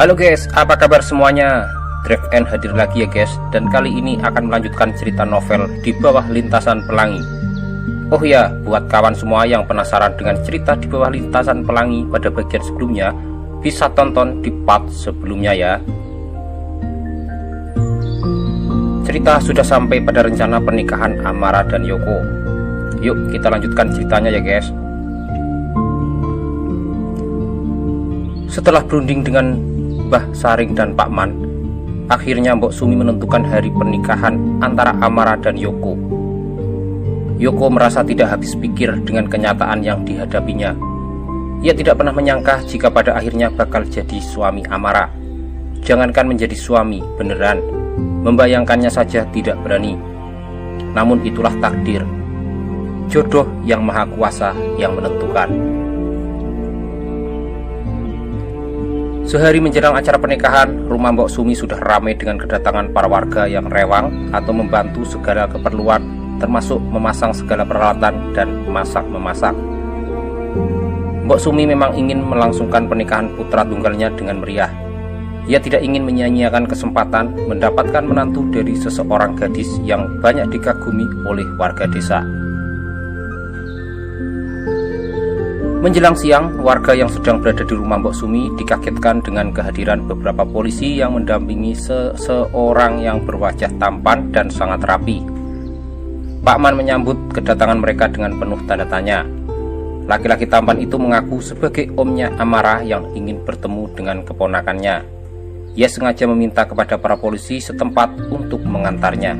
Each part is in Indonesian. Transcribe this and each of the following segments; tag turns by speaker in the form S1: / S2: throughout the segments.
S1: Halo guys, apa kabar semuanya? Drive N hadir lagi ya guys, dan kali ini akan melanjutkan cerita novel Di Bawah Lintasan Pelangi. Oh ya, buat kawan semua yang penasaran dengan cerita Di Bawah Lintasan Pelangi pada bagian sebelumnya, bisa tonton di part sebelumnya ya. Cerita sudah sampai pada rencana pernikahan Amara dan Yoko. Yuk kita lanjutkan ceritanya ya guys. Setelah berunding dengan Mbah Saring dan Pak Man, akhirnya Mbok Sumi menentukan hari pernikahan antara Amara dan Yoko. Yoko merasa tidak habis pikir dengan kenyataan yang dihadapinya. Ia tidak pernah menyangka jika pada akhirnya bakal jadi suami Amara. Jangankan menjadi suami beneran, membayangkannya saja tidak berani. Namun itulah takdir, jodoh yang maha kuasa yang menentukan. Sehari menjelang acara pernikahan, rumah Mbok Sumi sudah ramai dengan kedatangan para warga yang rewang atau membantu segala keperluan, termasuk memasang segala peralatan dan memasak. Mbok Sumi memang ingin melangsungkan pernikahan putra tunggalnya dengan meriah. Ia tidak ingin menyia-nyiakan kesempatan mendapatkan menantu dari seseorang gadis yang banyak dikagumi oleh warga desa. Menjelang siang, warga yang sedang berada di rumah Mbok Sumi dikagetkan dengan kehadiran beberapa polisi yang mendampingi seseorang yang berwajah tampan dan sangat rapi. Pak Man menyambut kedatangan mereka dengan penuh tanda tanya. Laki-laki tampan itu mengaku sebagai omnya Amara yang ingin bertemu dengan keponakannya. Ia sengaja meminta kepada para polisi setempat untuk mengantarnya.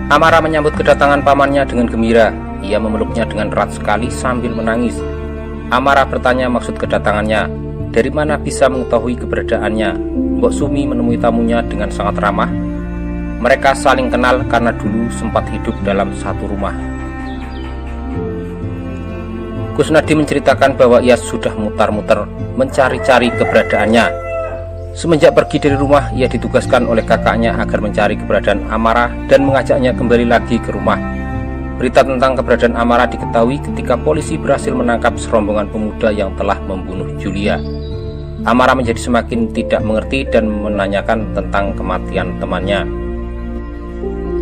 S1: Amara menyambut kedatangan pamannya dengan gembira. Ia memeluknya dengan erat sekali sambil menangis. Amara bertanya maksud kedatangannya, dari mana bisa mengetahui keberadaannya. Mbok Sumi menemui tamunya dengan sangat ramah. Mereka saling kenal karena dulu sempat hidup dalam satu rumah. Kusnadi menceritakan bahwa ia sudah mutar-mutar mencari-cari keberadaannya. Semenjak pergi dari rumah, ia ditugaskan oleh kakaknya agar mencari keberadaan Amara dan mengajaknya kembali lagi ke rumah. Berita tentang keberadaan Amara diketahui ketika polisi berhasil menangkap serombongan pemuda yang telah membunuh Julia. Amara menjadi semakin tidak mengerti dan menanyakan tentang kematian temannya.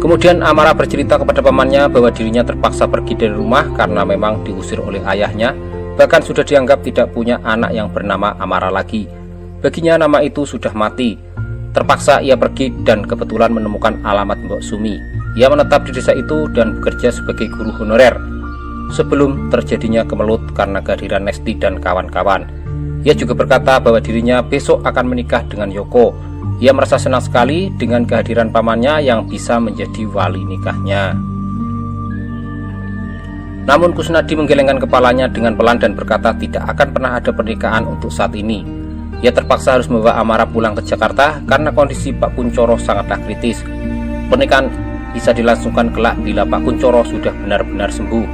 S1: Kemudian Amara bercerita kepada pamannya bahwa dirinya terpaksa pergi dari rumah karena memang diusir oleh ayahnya, bahkan sudah dianggap tidak punya anak yang bernama Amara lagi. Baginya nama itu sudah mati. Terpaksa ia pergi dan kebetulan menemukan alamat Mbok Sumi. Ia menetap di desa itu dan bekerja sebagai guru honorer sebelum terjadinya kemelut karena kehadiran Nesti dan kawan-kawan. Ia juga berkata bahwa dirinya besok akan menikah dengan Yoko. Ia merasa senang sekali dengan kehadiran pamannya yang bisa menjadi wali nikahnya. Namun Kusnadi menggelengkan kepalanya dengan pelan dan berkata tidak akan pernah ada pernikahan untuk saat ini. Ia terpaksa harus membawa Amara pulang ke Jakarta karena kondisi Pak Kuncoro sangatlah kritis. Pernikahan bisa dilangsungkan kelak bila Pak Kuncoro sudah benar-benar sembuh.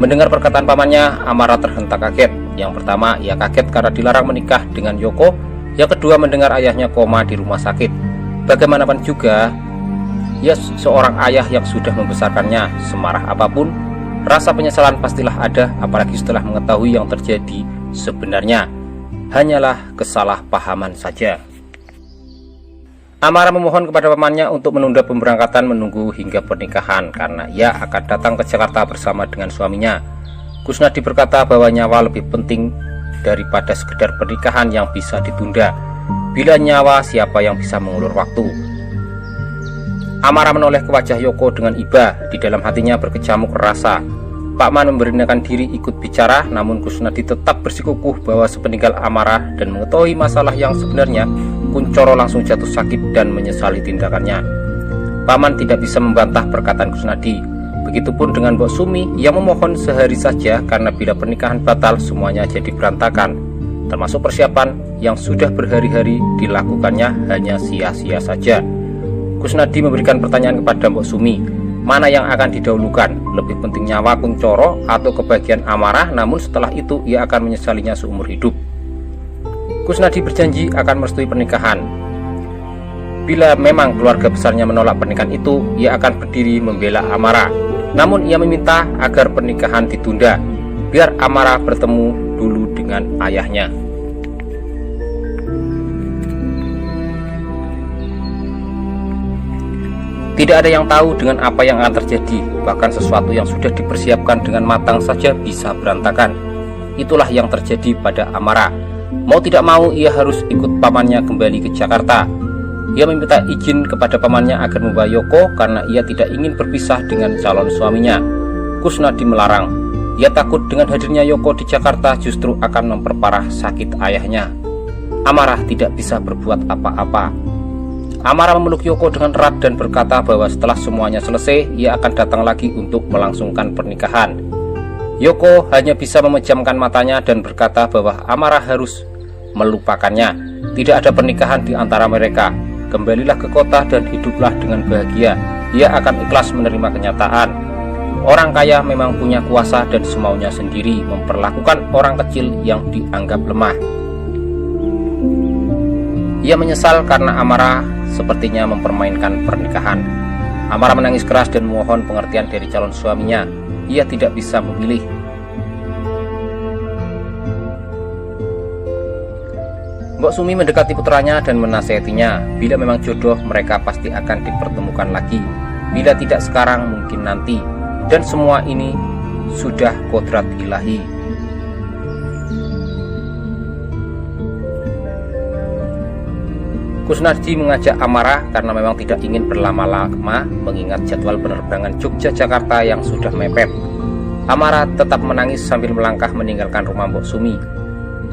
S1: Mendengar perkataan pamannya, Amara terhentak kaget. Yang pertama, ia kaget karena dilarang menikah dengan Yoko. Yang kedua, mendengar ayahnya koma di rumah sakit. Bagaimanapun juga, ia seorang ayah yang sudah membesarkannya. Semarah apapun, rasa penyesalan pastilah ada, apalagi setelah mengetahui yang terjadi sebenarnya hanyalah kesalahpahaman saja. Amara memohon kepada pamannya untuk menunda pemberangkatan menunggu hingga pernikahan karena ia akan datang ke Jakarta bersama dengan suaminya. Kusnadi berkata bahwa nyawa lebih penting daripada sekedar pernikahan yang bisa ditunda. Bila nyawa, siapa yang bisa mengulur waktu? Amara menoleh ke wajah Yoko dengan iba. Di dalam hatinya berkecamuk rasa. Pak Man memberanikan diri ikut bicara, namun Kusnadi tetap bersikukuh bahwa sepeninggal Amara dan mengetahui masalah yang sebenarnya, Kuncoro langsung jatuh sakit dan menyesali tindakannya. Paman tidak bisa membantah perkataan Kusnadi. Begitupun dengan Mbok Sumi yang memohon sehari saja karena bila pernikahan batal semuanya jadi berantakan, termasuk persiapan yang sudah berhari-hari dilakukannya hanya sia-sia saja. Kusnadi memberikan pertanyaan kepada Mbok Sumi, mana yang akan didahulukan, lebih penting nyawa Kuncoro atau kebahagiaan Amara, namun setelah itu ia akan menyesalinya seumur hidup. Kusnadi berjanji akan merestui pernikahan. Bila memang keluarga besarnya menolak pernikahan itu, ia akan berdiri membela Amara. Namun ia meminta agar pernikahan ditunda, biar Amara bertemu dulu dengan dengan ayahnya. Tidak ada yang tahu dengan apa yang akan terjadi, bahkan sesuatu yang sudah dipersiapkan dengan matang saja bisa berantakan. Itulah yang terjadi pada Amara. Mau tidak mau ia harus ikut pamannya kembali ke Jakarta. Ia meminta izin kepada pamannya agar membawa Yoko karena ia tidak ingin berpisah dengan calon suaminya. Kusnadi melarang. Ia takut dengan hadirnya Yoko di Jakarta justru akan memperparah sakit ayahnya. Amara tidak bisa berbuat apa-apa. Amara memeluk Yoko dengan erat dan berkata bahwa setelah semuanya selesai, ia akan datang lagi untuk melangsungkan pernikahan. Yoko hanya bisa memejamkan matanya dan berkata bahwa Amara harus melupakannya. Tidak ada pernikahan di antara mereka. Kembalilah ke kota dan hiduplah dengan bahagia. Ia akan ikhlas menerima kenyataan. Orang kaya memang punya kuasa dan semaunya sendiri memperlakukan orang kecil yang dianggap lemah. Ia menyesal karena Amara sepertinya mempermainkan pernikahan. Amara menangis keras dan memohon pengertian dari calon suaminya. Ia tidak bisa memilih. Mbok Sumi mendekati putranya dan menasihatinya, bila memang jodoh mereka pasti akan dipertemukan lagi. Bila tidak sekarang mungkin nanti. Dan semua ini sudah kodrat ilahi. Kusnadi mengajak Amara karena memang tidak ingin berlama-lama mengingat jadwal penerbangan Jogja-Jakarta yang sudah mepet. Amara tetap menangis sambil melangkah meninggalkan rumah Mbok Sumi.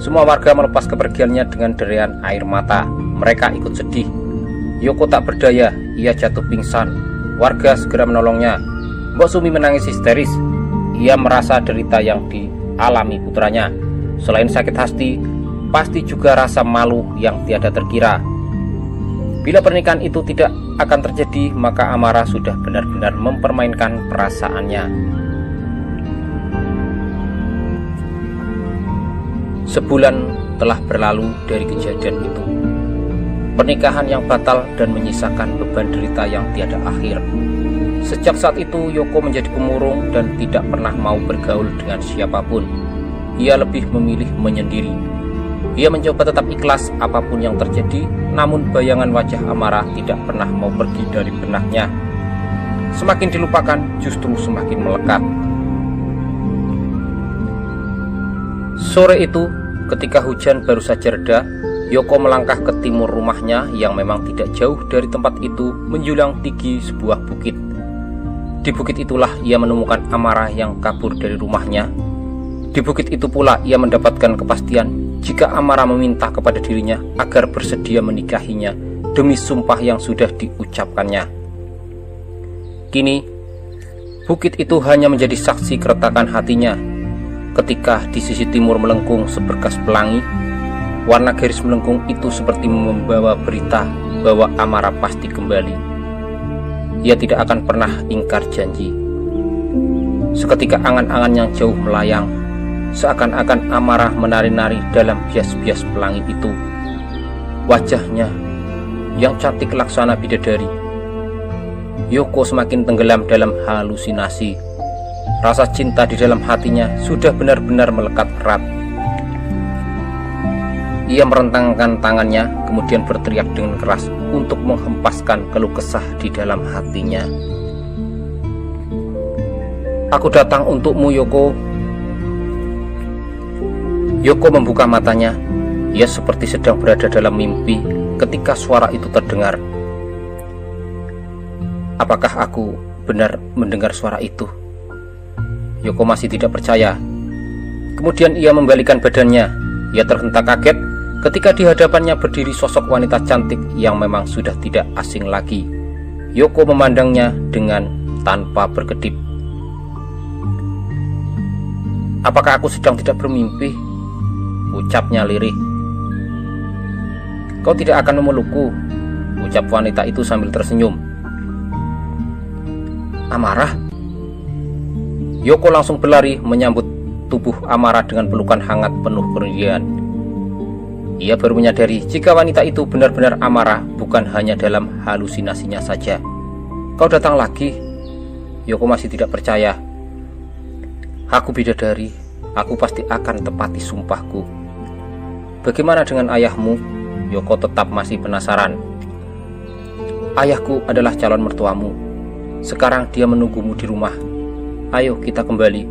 S1: Semua warga melepas kepergiannya dengan derian air mata. Mereka ikut sedih. Yoko tak berdaya, ia jatuh pingsan. Warga segera menolongnya. Mbok Sumi menangis histeris. Ia merasa derita yang dialami putranya. Selain sakit hati, pasti juga rasa malu yang tiada terkira. Bila pernikahan itu tidak akan terjadi, maka Amara sudah benar-benar mempermainkan perasaannya. Sebulan telah berlalu dari kejadian itu. Pernikahan yang batal dan menyisakan beban derita yang tiada akhir. Sejak saat itu Yoko menjadi pemurung dan tidak pernah mau bergaul dengan siapapun. Ia lebih memilih menyendiri. Ia mencoba tetap ikhlas apapun yang terjadi, namun bayangan wajah Amara tidak pernah mau pergi dari benaknya. Semakin dilupakan, justru semakin melekat. Sore itu, ketika hujan baru saja reda, Yoko melangkah ke timur rumahnya yang memang tidak jauh dari tempat itu menjulang tinggi sebuah bukit. Di bukit itulah ia menemukan Amara yang kabur dari rumahnya. Di bukit itu pula ia mendapatkan kepastian jika Amara meminta kepada dirinya agar bersedia menikahinya demi sumpah yang sudah diucapkannya. Kini, bukit itu hanya menjadi saksi keretakan hatinya. Ketika di sisi timur melengkung seberkas pelangi, warna garis melengkung itu seperti membawa berita bahwa Amara pasti kembali. Ia tidak akan pernah ingkar janji. Seketika angan-angan yang jauh melayang, seakan-akan Amara menari-nari dalam bias-bias pelangi itu. Wajahnya yang cantik laksana bidadari. Yoko semakin tenggelam dalam halusinasi. Rasa cinta di dalam hatinya sudah benar-benar melekat erat. Ia merentangkan tangannya, kemudian berteriak dengan keras untuk menghempaskan keluh kesah di dalam hatinya. "Aku datang untukmu, Yoko." Yoko membuka matanya. Ia seperti sedang berada dalam mimpi ketika suara itu terdengar. Apakah aku benar mendengar suara itu? Yoko masih tidak percaya. Kemudian ia membalikkan badannya. Ia terhentak kaget ketika di hadapannya berdiri sosok wanita cantik yang memang sudah tidak asing lagi. Yoko memandangnya dengan tanpa berkedip. "Apakah aku sedang tidak bermimpi?" ucapnya lirih. "Kau tidak akan memelukku," ucap wanita itu sambil tersenyum. "Amara?" Yoko langsung berlari menyambut tubuh Amara dengan pelukan hangat penuh kerugian. Ia baru menyadari jika wanita itu benar-benar Amara, bukan hanya dalam halusinasinya saja. "Kau datang lagi?" Yoko masih tidak percaya. "Aku bidadari, Aku pasti akan tepati sumpahku. Bagaimana dengan ayahmu? Yoko tetap masih penasaran. Ayahku adalah calon mertuamu. Sekarang dia menunggumu di rumah. Ayo kita kembali.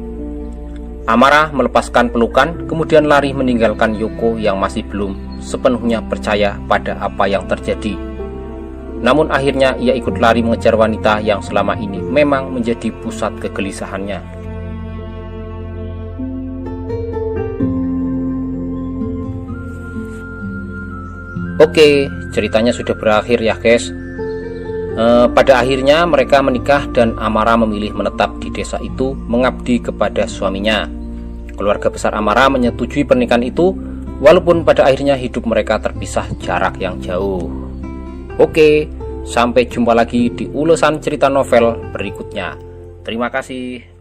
S1: Amara melepaskan pelukan, kemudian lari meninggalkan Yoko yang masih belum sepenuhnya percaya pada apa yang terjadi. Namun akhirnya ia ikut lari mengejar wanita yang selama ini memang menjadi pusat kegelisahannya. Oke, ceritanya sudah berakhir ya guys. Pada akhirnya mereka menikah dan Amara memilih menetap di desa itu mengabdi kepada suaminya. Keluarga besar Amara menyetujui pernikahan itu, walaupun pada akhirnya hidup mereka terpisah jarak yang jauh. Oke, sampai jumpa lagi di ulasan cerita novel berikutnya. Terima kasih.